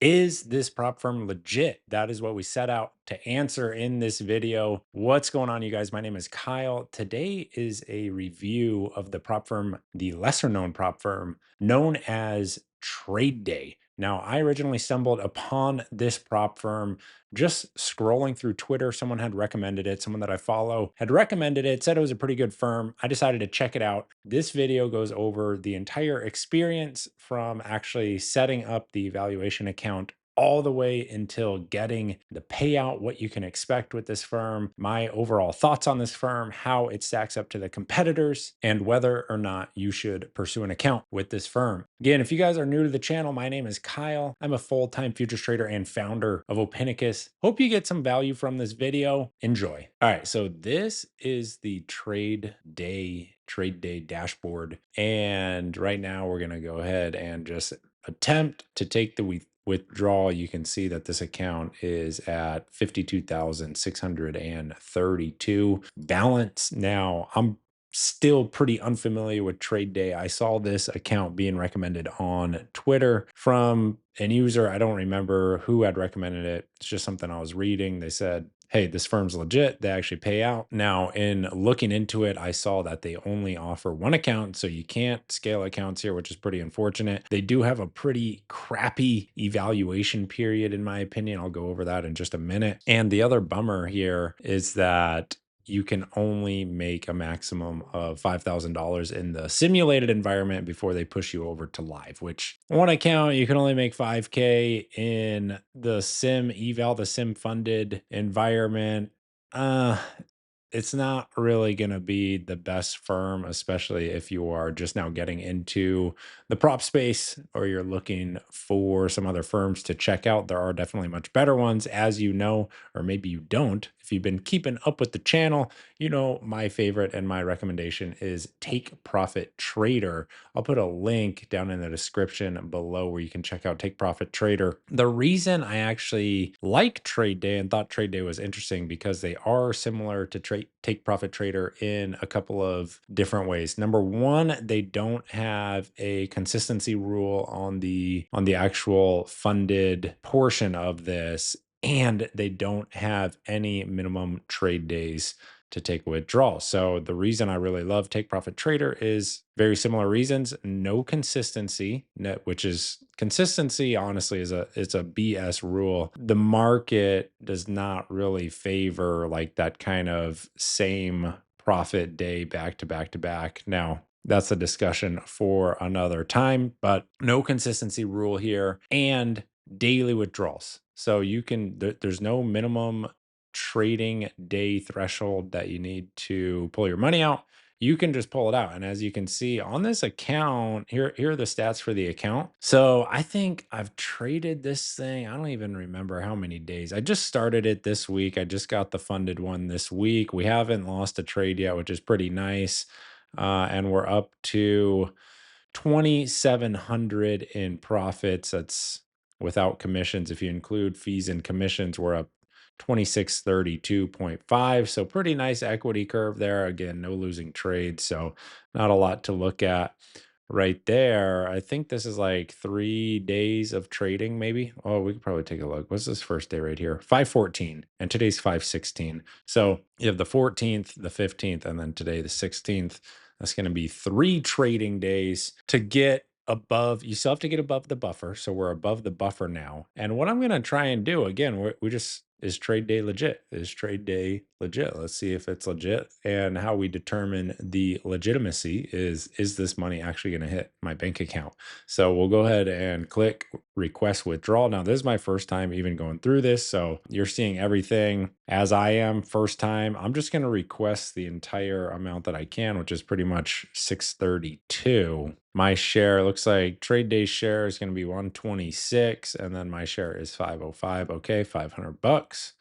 Is this prop firm legit? That is what we set out to answer in this video. What's going on, you guys? My name is Kyle. Today is a review of the prop firm, the lesser known prop firm known as TradeDay. Now, I originally stumbled upon this prop firm just scrolling through Twitter. Someone had recommended it. Someone that I follow had recommended it, said it was a pretty good firm. I decided to check it out. This video goes over the entire experience from actually setting up the evaluation account all the way until getting the payout, what you can expect with this firm, my overall thoughts on this firm, how it stacks up to the competitors, and whether or not you should pursue an account with this firm. Again, if you guys are new to the channel, my name is Kyle. I'm a full-time futures trader and founder of Opinicus. Hope you get some value from this video. Enjoy. All right, so this is the TradeDay dashboard. And right now we're going to go ahead and just attempt to take the withdrawal. You can see that this account is at 52,632 balance. Now, I'm still pretty unfamiliar with TradeDay. I saw this account being recommended on Twitter from an user. I don't remember who had recommended it. It's just something I was reading. They said, hey, this firm's legit. They actually pay out. Now, in looking into it, I saw that they only offer one account, so you can't scale accounts here, which is pretty unfortunate. They do have a pretty crappy evaluation period, in my opinion. I'll go over that in just a minute. And the other bummer here is that you can only make a maximum of $5,000 in the simulated environment before they push you over to live, which one account you can only make 5K in the sim eval, the sim funded environment. It's not really going to be the best firm, especially if you are just now getting into the prop space or you're looking for some other firms to check out. There are definitely much better ones, as you know, or maybe you don't. If you've been keeping up with the channel, you know my favorite and my recommendation is Take Profit Trader. I'll put a link down in the description below where you can check out Take Profit Trader. The reason I actually like TradeDay and thought TradeDay was interesting because they are similar to Take Profit Trader in a couple of different ways. Number one, they don't have a consistency rule on the actual funded portion of this, and they don't have any minimum trade days to take a withdrawal. So the reason I really love Take Profit Trader is very similar reasons. No consistency, which is consistency, honestly, it's a BS rule. The market does not really favor like that kind of same profit day back to back to back. Now, that's a discussion for another time, but no consistency rule here and daily withdrawals. So you can, there's no minimum trading day threshold that you need to pull your money out. You can just pull it out. And as you can see on this account, here are the stats for the account. So I think I've traded this thing. I don't even remember how many days. I just started it this week. I just got the funded one this week. We haven't lost a trade yet, which is pretty nice. And we're up to 2,700 in profits. That's without commissions. If you include fees and commissions, we're up 2632.5. So pretty nice equity curve there. Again, no losing trades. So not a lot to look at right there. I think this is like 3 days of trading, maybe. Oh, we could probably take a look. What's this first day right here? 514, and today's 516. So you have the 14th, the 15th, and then today the 16th. That's going to be 3 trading days to get above. You still have to get above the buffer. So we're above the buffer now. And what I'm going to try and do, again, we just, is TradeDay legit? Is TradeDay legit? Let's see if it's legit. And how we determine the legitimacy is this money actually going to hit my bank account? So we'll go ahead and click request withdrawal. Now, this is my first time even going through this. So you're seeing everything as I am first time. I'm just going to request the entire amount that I can, which is pretty much 632. My share looks like TradeDay share is going to be 126, and then my share is 505. Okay, $500.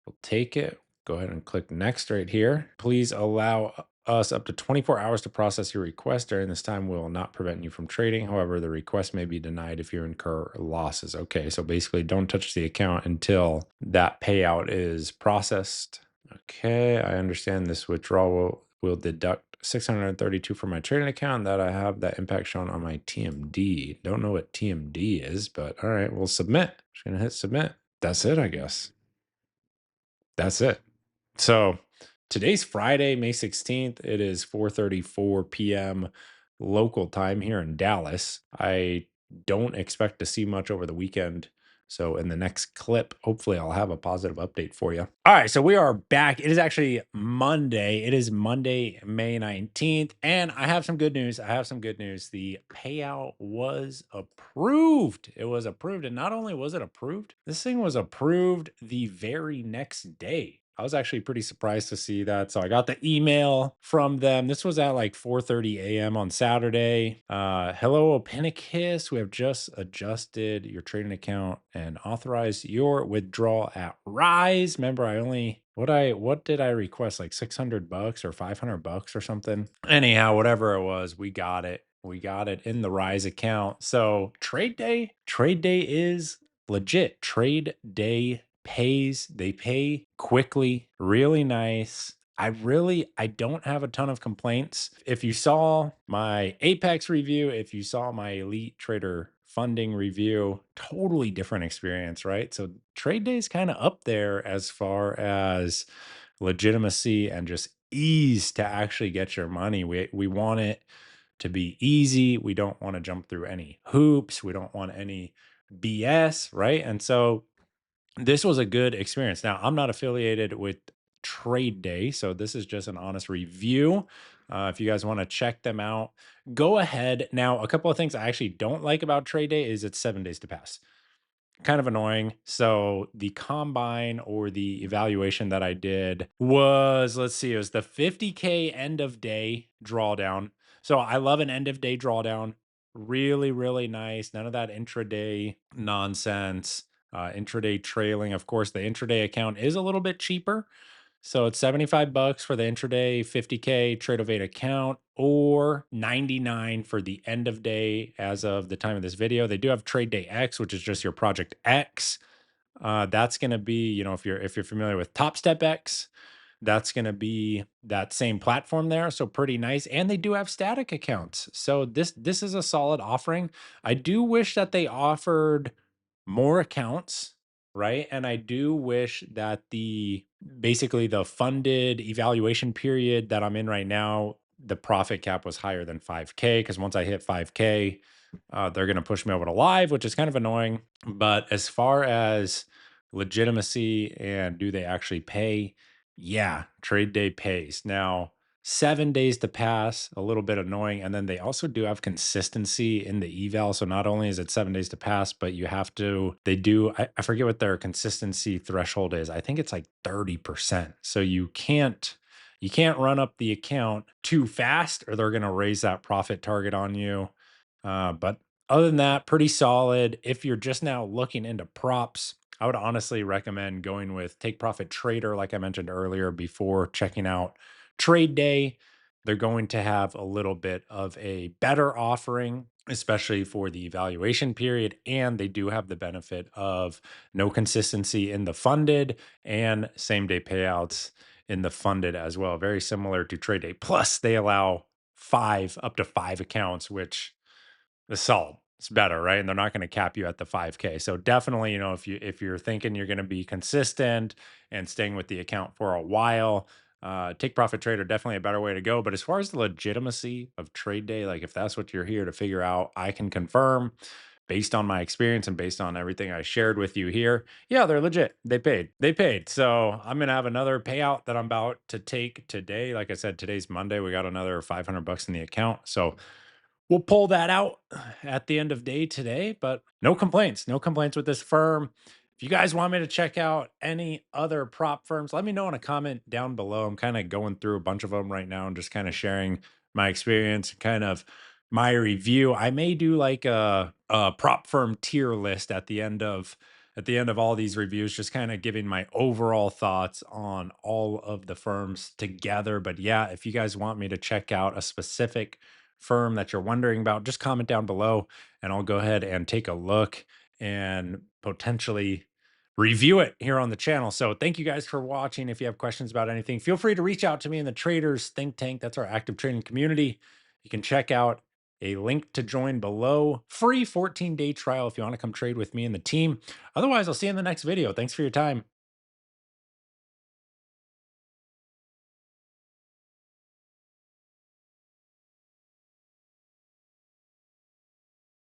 We'll take it. Go ahead and click next right here. Please allow us up to 24 hours to process your request. During this time, we will not prevent you from trading. However, the request may be denied if you incur losses. Okay, so basically don't touch the account until that payout is processed. Okay, I understand this withdrawal will deduct 632 for my trading account that I have that impact shown on my TMD. Don't know what TMD is, but all right, we'll submit. Just gonna hit submit. That's it, I guess. That's it. So today's Friday, May 16th. It is 4:34 p.m. local time here in Dallas. I don't expect to see much over the weekend. So in the next clip, hopefully I'll have a positive update for you. All right, so we are back. It is actually Monday. It is Monday, May 19th, and I have some good news. I have some good news. The payout was approved. It was approved, and not only was it approved, this thing was approved the very next day. I was actually pretty surprised to see that. So I got the email from them. This was at like 4:30 a.m. on Saturday. Hello, Opinicus. We have just adjusted your trading account and authorized your withdrawal at Rise. Remember, what did I request? Like $600 or $500 or something. Anyhow, whatever it was, we got it. We got it in the Rise account. So trade day is legit. Trade day pays. They pay quickly, really nice. I don't have a ton of complaints. If you saw my Apex review, if you saw my Elite Trader funding review, totally different experience, right? So trade day is kind of up there as far as legitimacy and just ease to actually get your money. We want it to be easy. We don't want to jump through any hoops. We don't want any BS, right? And so this was a good experience. Now, I'm not affiliated with Trade Day, so this is just an honest review. If you guys want to check them out, go ahead. Now, a couple of things I actually don't like about Trade Day is it's 7 days to pass. Kind of annoying. So the combine or the evaluation that I did was, let's see, it was the 50K end of day drawdown. So I love an end of day drawdown. Really, really nice. None of that intraday nonsense. Intraday trailing. Of course, the intraday account is a little bit cheaper. So it's $75 for the intraday 50K Trade account, or 99 for the end of day as of the time of this video. They do have Trade Day X, which is just your Project X. That's going to be, if you're familiar with Top Step X, that's going to be that same platform there. So pretty nice. And they do have static accounts. So this is a solid offering. I do wish that they offered more accounts, right? And I do wish that basically the funded evaluation period that I'm in right now, the profit cap was higher than 5K, because once I hit 5K, they're going to push me over to live, which is kind of annoying. But as far as legitimacy and do they actually pay? Yeah, trade day pays. Now, 7 days to pass, a little bit annoying. And then they also do have consistency in the eval. So not only is it 7 days to pass, but I forget what their consistency threshold is. I think it's like 30%. So you can't run up the account too fast, or they're going to raise that profit target on you. But other than that, pretty solid. If you're just now looking into props, I would honestly recommend going with Take Profit Trader, like I mentioned earlier, before checking out Trade Day. They're going to have a little bit of a better offering, especially for the evaluation period. And they do have the benefit of no consistency in the funded and same day payouts in the funded as well. Very similar to Trade Day. Plus, they allow up to five accounts, which is solid. It's better, right? And they're not going to cap you at the 5K. So definitely, if you're thinking you're going to be consistent and staying with the account for a while, Take Profit Trader, definitely a better way to go. But as far as the legitimacy of Trade Day, like if that's what you're here to figure out, I can confirm, based on my experience and based on everything I shared with you here, yeah, they're legit. They paid. They paid. So I'm gonna have another payout that I'm about to take today. Like I said, today's Monday. We got another $500 in the account. So we'll pull that out at the end of day today, but no complaints. No complaints with this firm. If you guys want me to check out any other prop firms, let me know in a comment down below. I'm kind of going through a bunch of them right now and just kind of sharing my experience, kind of my review. I may do like a prop firm tier list at the end of all these reviews, just kind of giving my overall thoughts on all of the firms together. But yeah, if you guys want me to check out a specific firm that you're wondering about, just comment down below and I'll go ahead and take a look and potentially review it here on the channel. So thank you guys for watching. If you have questions about anything, feel free to reach out to me in the Traders Think Tank. That's our active trading community. You can check out a link to join below. Free 14-day trial if you want to come trade with me and the team. Otherwise, I'll see you in the next video. Thanks for your time.